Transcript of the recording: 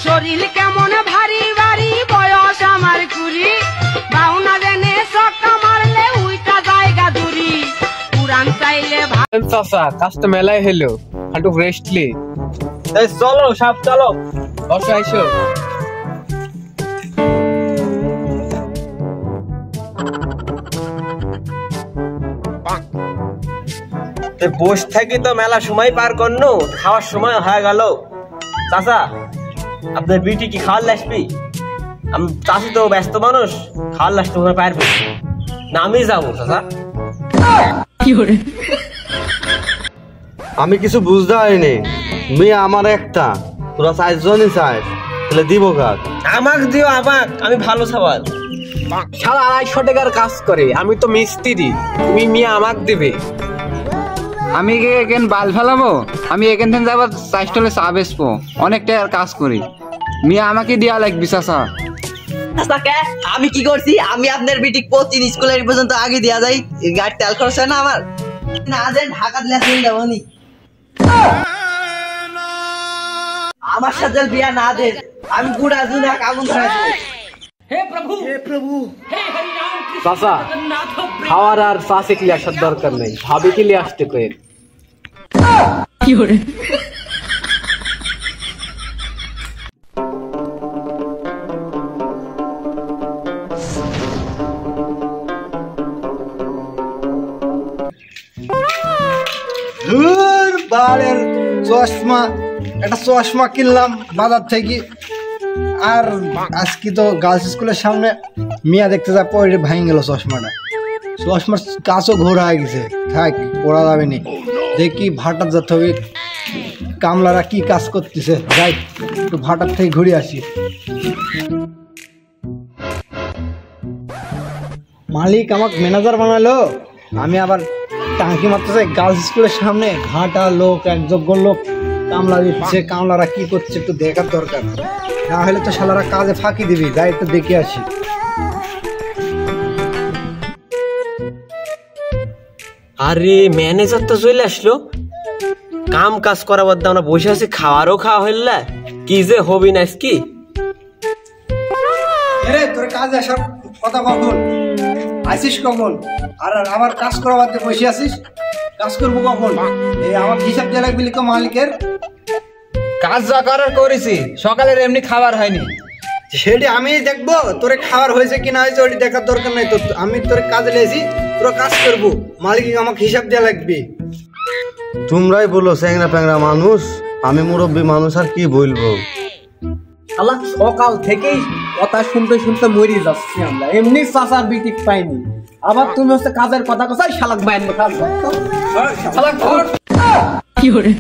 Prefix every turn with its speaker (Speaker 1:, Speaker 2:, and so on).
Speaker 1: শরীর কেমন ভারী ভারী বয়স আমার কুড়ি বাউনা দেনে সক্কা মারলে উইটা জায়গা দূরি পুরান চাইলে
Speaker 2: চাচা কাজটা মেলাই হলো একটু রেস্টলি
Speaker 3: চলো সব চলো
Speaker 2: বসো আইসো
Speaker 3: বস থাকি তো মেলা সময় পার করনো খাওয়ার সময় হয়ে গেল চাচা আপনার বিটি কি খাওয়ার লাসবি আমি চাষি তো ব্যস্ত মানুষ খাওয়ার লাস তোমার পারবে না আমি যাবো চাচা
Speaker 4: আমি কিছু বুঝতে পারিনি মেয়ে আমার একটা তোরা 4 জনই চাস তাহলে দিব কাজ
Speaker 3: আমাক দিও আমাক আমি ভালো খাবার
Speaker 2: শালা 250 টাকার কাজ করে আমি তো মিস্ত্রি তুমি মিয়া আমাক দিবে
Speaker 5: আমি এখানে বাল ফেলাবো আমি এখান থেকে যাবো 4 স্টলে চা বেচবো অনেক টাকার কাজ করি মিয়া আমাকে দেয়া লাগবে চাচা
Speaker 6: আমি কি করছি আমি আপনার বিটিক প্রতিদিন স্কুলের পর্যন্ত আগে দেওয়া যাই গাড়ি তেল খরচ হয় না আমার না দেন ঢাকা দিলে চলে যাবো নি আমার সাথে বিয়া না দেন আমি গুড়া জুনা কামন ধরে
Speaker 2: চাচা খাওয়ার আর চা শিখলে আসার দরকার নেই ভাবি কিলে আসতে কয়েন
Speaker 7: বালের চশমা একটা চশমা কিনলাম বাজার থেকে আর আজকে তো গার্লস স্কুলের সামনে মিয়া দেখতে যা পরে ভাঙে গেল চশমার কাছও ঘোরা হয়ে গেছে থাক পড়া যাবে নি দেখি ভাটার যেতে হবে কামলারা কি কাজ করতেছে যাই একটু ভাটার থেকে ঘুরে আসি মালিক আমাকে ম্যানেজার বানালো আমি আবার টাঙ্কি মারতেছে গার্লস স্কুলের সামনে ভাটা লোক একযোগ্য লোক কামলা দিচ্ছে কামলারা কি করছে একটু দেখার দরকার না হলে তো শালারা কাজে ফাঁকি দিবি যাই একটু দেখে আসি
Speaker 3: আরে ম্যানেজার তো চলে আসলো কাম কাজ করা বাদ আমরা বসে আছি খাওয়ারও খাওয়া হইল না কি যে হবি না কি
Speaker 7: রে তোর কাজে আসার কথা কখন আসিস কখন আর আমার কাজ করা বাদ দিয়ে বসে আসিস কাজ করবো কখন এই আমার হিসাব দেওয়া লাগবে লিখো মালিকের
Speaker 5: কাজ যা করার করেছি সকালের এমনি খাবার হয়নি
Speaker 7: সেটি আমি দেখবো তোরে খাবার হয়েছে কিনা হয়েছে ওটি দেখার দরকার নাই তো আমি তোর কাজে লেছি তোরা কাজ করবো মালিক আমাকে হিসাব দেওয়া লাগবে
Speaker 4: তোমরাই বলো চ্যাংরা প্যাংরা মানুষ আমি মুরব্বী মানুষ আর কি বলবো
Speaker 2: শালা সকাল থেকেই কথা শুনতে শুনতে মরে যাচ্ছি আমরা এমনি চাচার বিটি পাইনি আবার তুমি হচ্ছে কাজের কথা কথা শালাক বাইন কাজ শালাক কি করে